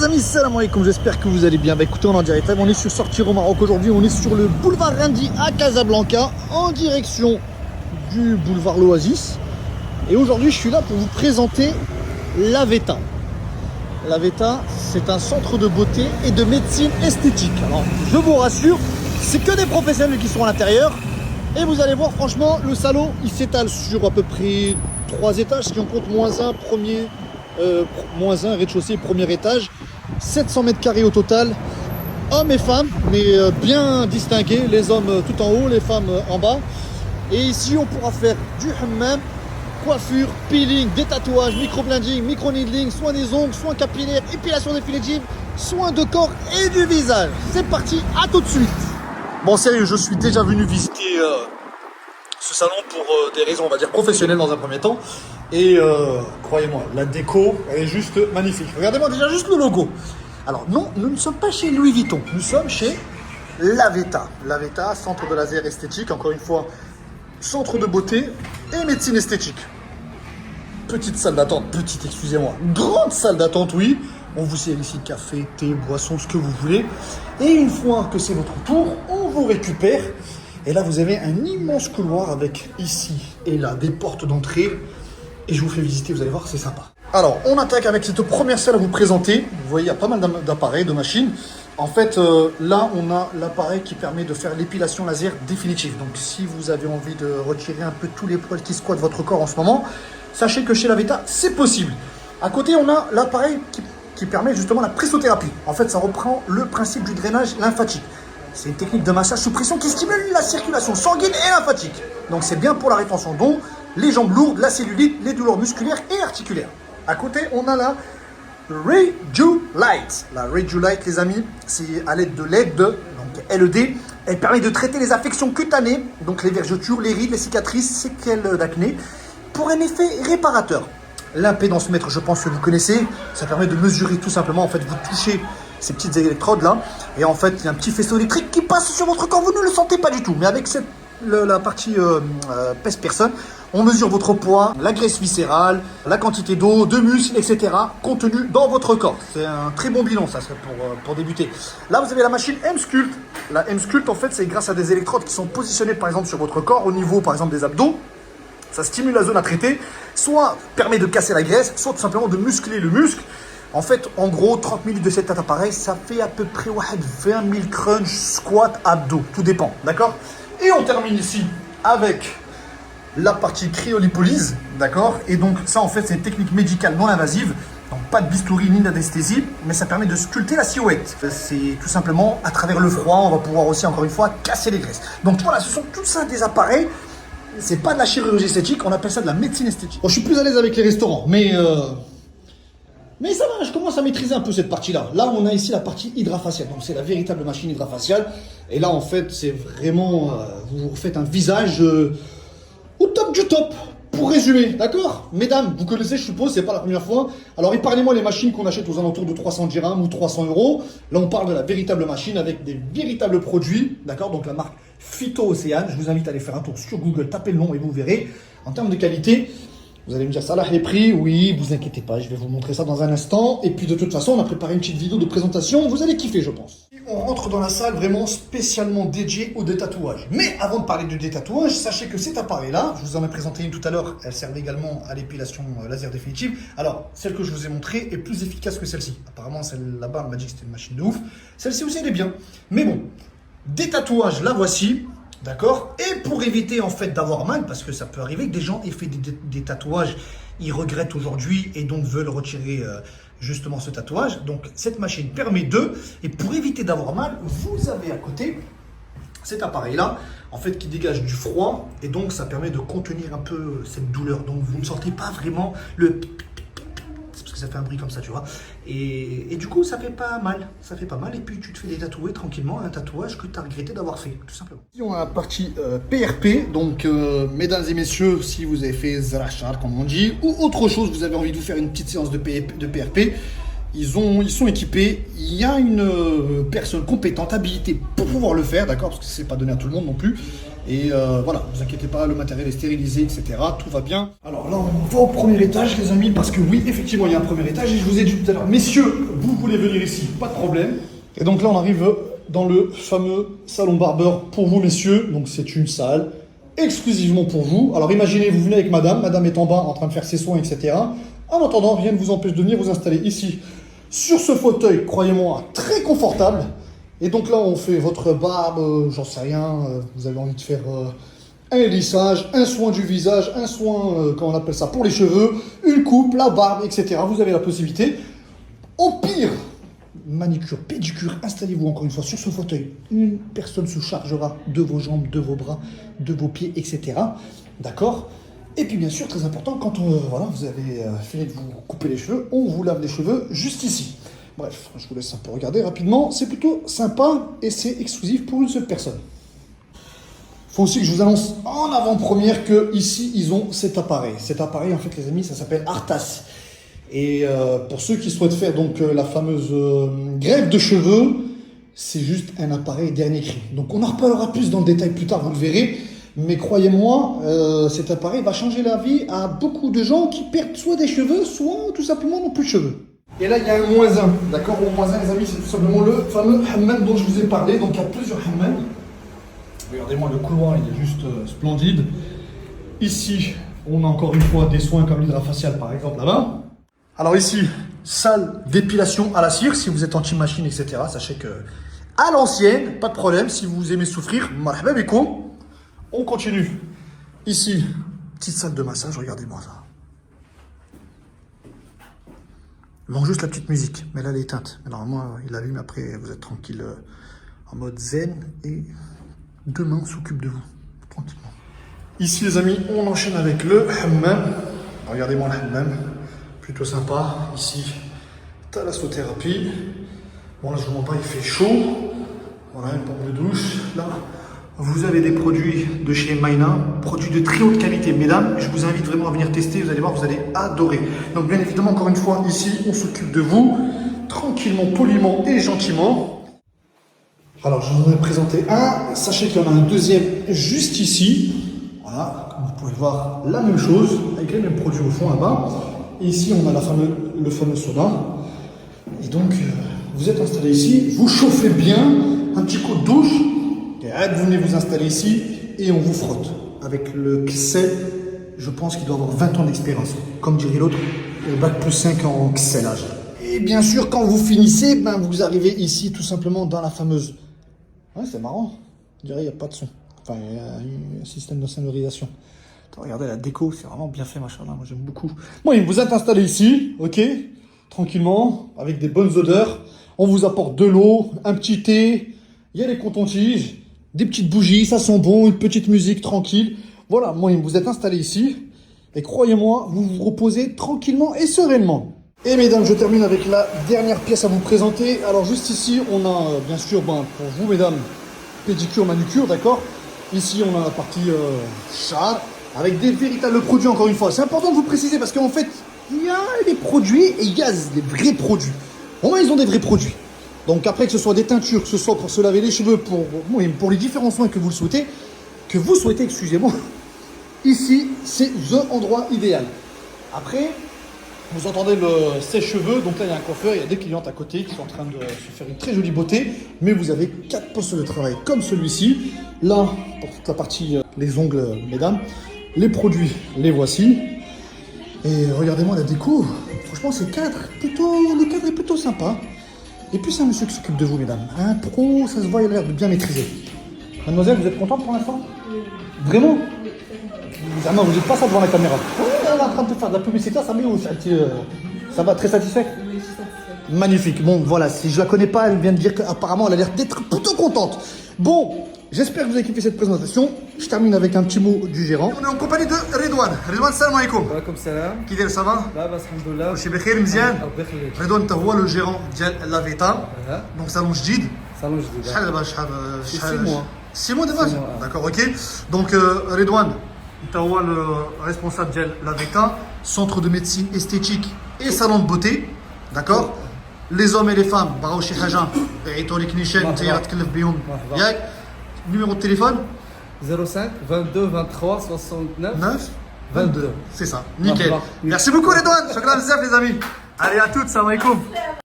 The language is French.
amis, salam alaikum, j'espère que vous allez bien. Bah écoutez, on est en direct live, on est sur Sortir au Maroc aujourd'hui, on est sur le boulevard Rendi à Casablanca, en direction du boulevard L'Oasis. Et aujourd'hui, je suis là pour vous présenter La Veta. La Veta, c'est un centre de beauté et de médecine esthétique. Alors, je vous rassure, c'est que des professionnels qui sont à l'intérieur. Et vous allez voir, franchement, le salon, il s'étale sur à peu près 3 étages, si on compte moins un rez-de-chaussée, premier étage. 700 mètres carrés au total, hommes et femmes, mais bien distingués, les hommes tout en haut, les femmes en bas. Et ici, on pourra faire du hammam, coiffure, peeling, des tatouages, micro-blending, micro-needling, soins des ongles, soins capillaires, épilation définitive, soins de corps et du visage. C'est parti, à tout de suite. Bon, sérieux, je suis déjà venu visiter ce salon pour des raisons, on va dire, professionnelles dans un premier temps. Et croyez-moi, la déco, elle est juste magnifique. Regardez-moi déjà juste le logo. Alors non, nous ne sommes pas chez Louis Vuitton, nous sommes chez La Veta. La Veta, centre de laser esthétique, encore une fois, centre de beauté et médecine esthétique. Petite salle d'attente, petite, excusez-moi, grande salle d'attente, oui. On vous sert ici café, thé, boisson, ce que vous voulez. Et une fois que c'est votre tour, on vous récupère. Et là, vous avez un immense couloir avec ici et là des portes d'entrée. Et je vous fais visiter, vous allez voir, c'est sympa. Alors, on attaque avec cette première salle à vous présenter. Vous voyez, il y a pas mal d'appareils, de machines. En fait, là, on a l'appareil qui permet de faire l'épilation laser définitive. Donc, si vous avez envie de retirer un peu tous les poils qui squattent votre corps en ce moment, sachez que chez La Veta, c'est possible. À côté, on a l'appareil qui permet justement la pressothérapie. En fait, ça reprend le principe du drainage lymphatique. C'est une technique de massage sous pression qui stimule la circulation sanguine et lymphatique. Donc, c'est bien pour la rétention d'eau, les jambes lourdes, la cellulite, les douleurs musculaires et articulaires. À côté, on a la Rejulight. La Rejulight, les amis, c'est à l'aide de LED, donc LED. Elle permet de traiter les affections cutanées, donc les vergetures, les rides, les cicatrices, séquelles d'acné, pour un effet réparateur. L'impédance-mètre, je pense que vous connaissez, ça permet de mesurer tout simplement, en fait, vous touchez ces petites électrodes là, et en fait, il y a un petit faisceau électrique qui passe sur votre corps, vous ne le sentez pas du tout, mais avec la partie pèse-personne, on mesure votre poids, la graisse viscérale, la quantité d'eau, de muscles, etc. contenus dans votre corps. C'est un très bon bilan, ça serait pour débuter. Là, vous avez la machine M-Sculpt. La M-Sculpt, en fait, c'est grâce à des électrodes qui sont positionnées, par exemple, sur votre corps, au niveau, par exemple, des abdos. Ça stimule la zone à traiter, soit permet de casser la graisse, soit tout simplement de muscler le muscle. En fait, en gros, 30 minutes de cet appareil, ça fait à peu près 20 000 crunch, squat, abdos. Tout dépend, d'accord? Et on termine ici avec la partie cryolipolyse, d'accord? Et donc ça, en fait, c'est une technique médicale non invasive. Donc pas de bistouri ni d'anesthésie, mais ça permet de sculpter la silhouette. C'est tout simplement, à travers le froid, on va pouvoir aussi, encore une fois, casser les graisses. Donc voilà, ce sont tout ça des appareils. C'est pas de la chirurgie esthétique, on appelle ça de la médecine esthétique. Bon, je suis plus à l'aise avec les restaurants, mais ça va, je commence à maîtriser un peu cette partie-là. Là, on a ici la partie hydrafaciale. Donc, c'est la véritable machine hydrafaciale. Et là, en fait, c'est vraiment... vous faites un visage au top du top, pour résumer, d'accord? Mesdames, vous connaissez, je suppose, c'est pas la première fois. Alors, épargnez-moi les machines qu'on achète aux alentours de 300 dirhams ou 300 euros. Là, on parle de la véritable machine avec des véritables produits, d'accord? Donc, la marque Phyto-Océane. Je vous invite à aller faire un tour sur Google, tapez le nom et vous verrez. En termes de qualité... Vous allez me dire, ça là, les prix, oui, vous inquiétez pas, je vais vous montrer ça dans un instant. Et puis de toute façon, on a préparé une petite vidéo de présentation, vous allez kiffer, je pense. On rentre dans la salle vraiment spécialement dédiée au détatouage. Mais avant de parler de détatouage, sachez que cet appareil-là, je vous en ai présenté une tout à l'heure, elle sert également à l'épilation laser définitive. Alors, celle que je vous ai montrée est plus efficace que celle-ci. Apparemment, celle là-bas, on m'a dit que c'était une machine de ouf. Celle-ci aussi, elle est bien. Mais bon, détatouage, la voici. D'accord? Et pour éviter en fait d'avoir mal, parce que ça peut arriver que des gens aient fait des tatouages, ils regrettent aujourd'hui et donc veulent retirer justement ce tatouage. Donc cette machine permet et pour éviter d'avoir mal, vous avez à côté cet appareil-là, en fait qui dégage du froid et donc ça permet de contenir un peu cette douleur. Donc vous ne sentez pas vraiment le... parce que ça fait un bruit comme ça, tu vois. Et du coup, ça fait pas mal. Ça fait pas mal. Et puis, tu te fais détatouer tranquillement un tatouage que tu as regretté d'avoir fait, tout simplement. Ici, on a la partie PRP. Donc, mesdames et messieurs, si vous avez fait Zarachar, comme on dit, ou autre chose, vous avez envie de vous faire une petite séance de PRP, ils sont équipés. Il y a une personne compétente, habilitée pour pouvoir le faire, d'accord? Parce que c'est pas donné à tout le monde non plus. Et voilà, ne vous inquiétez pas, le matériel est stérilisé, etc. Tout va bien. Alors là, on va au premier étage, les amis, parce que oui, effectivement, il y a un premier étage. Et je vous ai dit tout à l'heure, messieurs, vous voulez venir ici, pas de problème. Et donc là, on arrive dans le fameux salon barbeur pour vous, messieurs. Donc c'est une salle exclusivement pour vous. Alors imaginez, vous venez avec madame, madame est en bas en train de faire ses soins, etc. En attendant, rien ne vous empêche de venir vous installer ici, sur ce fauteuil, croyez-moi, très confortable. Et donc là, on fait votre barbe, j'en sais rien, vous avez envie de faire un lissage, un soin du visage, un soin, comment on appelle ça, pour les cheveux, une coupe, la barbe, etc. Vous avez la possibilité. Au pire, manicure, pédicure, installez-vous encore une fois sur ce fauteuil. Une personne se chargera de vos jambes, de vos bras, de vos pieds, etc. D'accord? Et puis bien sûr, très important, quand voilà, vous avez fini de vous couper les cheveux, on vous lave les cheveux juste ici. Bref, je vous laisse un peu regarder rapidement. C'est plutôt sympa et c'est exclusif pour une seule personne. Il faut aussi que je vous annonce en avant-première que ici ils ont cet appareil. Cet appareil, en fait, les amis, ça s'appelle Artas. Et pour ceux qui souhaitent faire donc la fameuse greffe de cheveux, c'est juste un appareil dernier cri. Donc on en reparlera plus dans le détail plus tard, vous le verrez. Mais croyez-moi, cet appareil va changer la vie à beaucoup de gens qui perdent soit des cheveux, soit tout simplement n'ont plus de cheveux. Et là, il y a un -1, d'accord? Le -1, les amis, c'est tout simplement le fameux hammam dont je vous ai parlé. Donc, il y a plusieurs hammams. Regardez-moi, le couloir, il est juste splendide. Ici, on a encore une fois des soins comme l'hydrafacial, par exemple, là-bas. Alors ici, salle d'épilation à la cire, si vous êtes anti-machine, etc. Sachez que, à l'ancienne, pas de problème. Si vous aimez souffrir, marhaba bikoum. On continue. Ici, petite salle de massage, regardez-moi ça. Il manque juste la petite musique, mais là elle est éteinte. Mais normalement, il l'allume, après vous êtes tranquille en mode zen et demain on s'occupe de vous, tranquillement. Ici les amis, on enchaîne avec le hammam. Regardez-moi le hammam, plutôt sympa. Ici, thalassothérapie. Bon là je vous montre pas, il fait chaud. Voilà, une pompe de douche. Là, vous avez des produits de chez Maina, produits de très haute qualité. Mesdames, je vous invite vraiment à venir tester, vous allez voir, vous allez adorer. Donc bien évidemment, encore une fois, ici, on s'occupe de vous, tranquillement, poliment et gentiment. Alors, je vous en ai présenté un. Sachez qu'il y en a un deuxième juste ici. Voilà, comme vous pouvez le voir, la même chose, avec les mêmes produits au fond là-bas. Et ici, on a le fameux sauna. Et donc, vous êtes installé ici, vous chauffez bien, un petit coup de douche. Vous venez vous installer ici et on vous frotte. Avec le Xel, je pense qu'il doit avoir 20 ans d'expérience. Comme dirait l'autre, bac plus 5 en Xelage. Et bien sûr, quand vous finissez, ben, vous arrivez ici tout simplement dans la fameuse... Ouais, c'est marrant. On dirait qu'il n'y a pas de son. Enfin, il y a un système de sonorisation. Attends, regardez la déco, c'est vraiment bien fait, machin. Moi, j'aime beaucoup. Bon, vous êtes installé ici, ok, tranquillement, avec des bonnes odeurs. On vous apporte de l'eau, un petit thé, il y a les cotons-tiges. Des petites bougies, ça sent bon, une petite musique tranquille. Voilà, moi, vous êtes installés ici. Et croyez-moi, vous vous reposez tranquillement et sereinement. Et mesdames, je termine avec la dernière pièce à vous présenter. Alors juste ici, on a bien sûr, pour vous mesdames, pédicure, manucure, d'accord? Ici, on a la partie chat, avec des véritables produits, encore une fois. C'est important de vous préciser parce qu'en fait, il y a des produits et il y a des vrais produits. Au moins, ils ont des vrais produits. Donc après, que ce soit des teintures, que ce soit pour se laver les cheveux, pour les différents soins que vous souhaitez, excusez-moi, ici, c'est l'endroit idéal. Après, vous entendez le sèche-cheveux, donc là, il y a un coiffeur, il y a des clientes à côté qui sont en train de se faire une très jolie beauté, mais vous avez 4 postes de travail comme celui-ci. Là, pour toute la partie, les ongles, mesdames, les produits, les voici. Et regardez-moi la déco, franchement, le cadre est plutôt sympa. Et puis c'est un monsieur qui s'occupe de vous, mesdames. Un pro, ça se voit, il a l'air de bien maîtriser. Mademoiselle, vous êtes contente pour l'instant? Vraiment? Vous n'êtes pas ça devant la caméra. Elle est en train de faire de la publicité, ça met où? Ça va, très satisfait? Oui, je suis satisfait. Magnifique. Bon, voilà, si je la connais pas, elle vient de dire qu'apparemment, elle a l'air d'être plutôt contente. Bon, j'espère que vous avez kiffé cette présentation. Je termine avec un petit mot du gérant. On est en compagnie de Redouane. Redouane, salam alaikum. Wa alaikum salam. Qui dit ça va? Là, alhamdoulilah. Je suis بخير مزيان. Redouane, tu vois le gérant de la Veta. Donc salon جديد. Salon جديد. شحال دابا شحال 6 mois. 6 mois déjà. D'accord, OK. Donc Redouane, tu vois le responsable de la Veta, centre de médecine esthétique et salon de beauté. D'accord? les hommes et les femmes, براو شي حاجه يعيطوا لك نيشان انت مرحبا. تكلف بهم مرحبا. ياك numéro de téléphone 05 22 23 69 9 22. c'est ça nickel Marhaba. merci beaucoup Redouane شكرا بزاف les amis allez à toutes salam alaikum